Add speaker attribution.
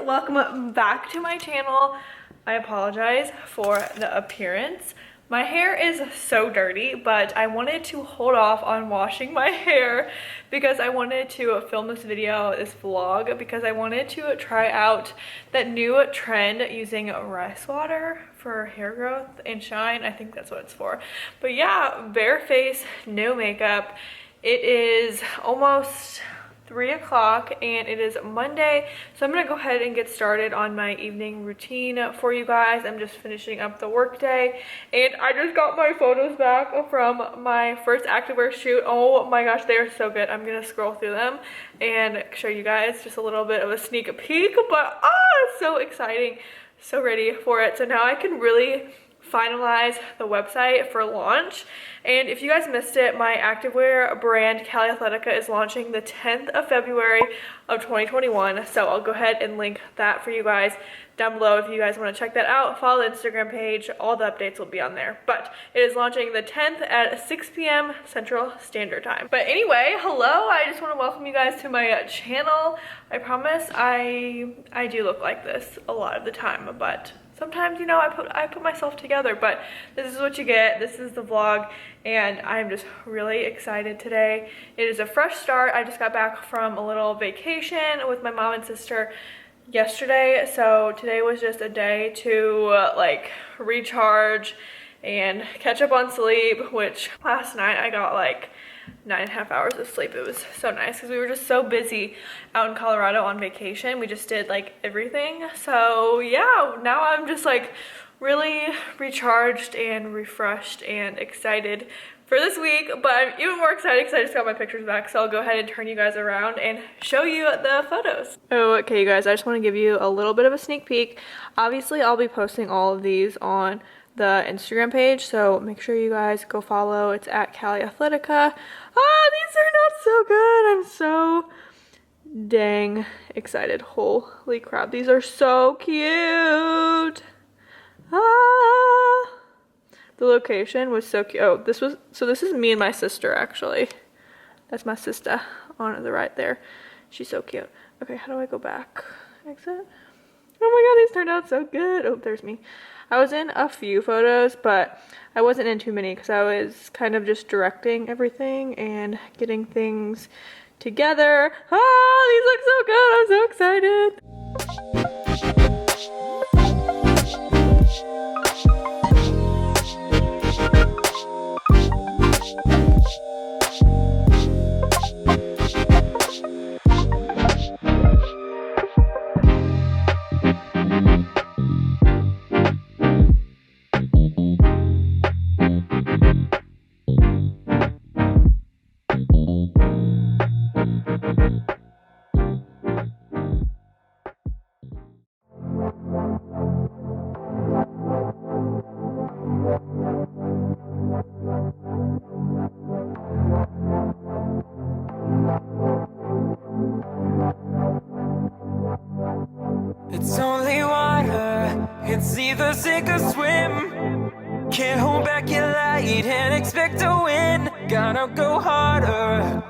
Speaker 1: welcome back to my channel. I apologize for the appearance. My hair is so dirty, but I wanted to hold off on washing my hair because I wanted to film this video, this vlog, because I wanted to try out that new trend using rice water for hair growth and shine. I think that's what it's for. But yeah, bare face, no makeup. It is almost 3 o'clock and it is Monday, so I'm gonna go ahead and get started on my evening routine for you guys. I'm just finishing up the workday and I just got my photos back from my first activewear shoot. Oh my gosh, they are so good. I'm gonna scroll through them and show you guys just a little bit of a sneak peek, but so exciting, so ready for it. So now I can really finalize the website for launch. And if you guys missed it, my activewear brand Kali.Athletica is launching the 10th of February of 2021. So I'll go ahead and link that for you guys down below if you guys want to check that out. Follow the Instagram page, all the updates will be on there. But it is launching the 10th at 6 p.m. Central Standard Time. But anyway, hello, I just want to welcome you guys to my channel. I promise I do look like this a lot of the time, but sometimes, you know, I put myself together, but this is what you get. This is the vlog, and I'm just really excited today. It is a fresh start. I just got back from a little vacation with my mom and sister yesterday, so today was just a day to like recharge and catch up on sleep, which last night I got like 9.5 hours of sleep. It was so nice because we were just so busy out in Colorado on vacation. We just did like everything. So yeah, now I'm just like really recharged and refreshed and excited for this week, but I'm even more excited because I just got my pictures back. So I'll go ahead and turn you guys around and show you the photos. Okay, you guys, I just want to give you a little bit of a sneak peek. Obviously, I'll be posting all of these on the Instagram page, so make sure you guys go follow. It's at Kali.Athletica. These turned out so good. I'm so dang excited. Holy crap, these are so cute. The location was so cute. Oh, this is me and my sister, actually. That's my sister on the right there. She's so cute. Okay, how do I go back? Exit. Oh my god, these turned out so good. Oh, there's me. I was in a few photos, but I wasn't in too many because I was kind of just directing everything and getting things together. These look so good. I'm so excited.
Speaker 2: It's only water, it's either sink or swim. Can't hold back your light and expect to win. Gotta go harder,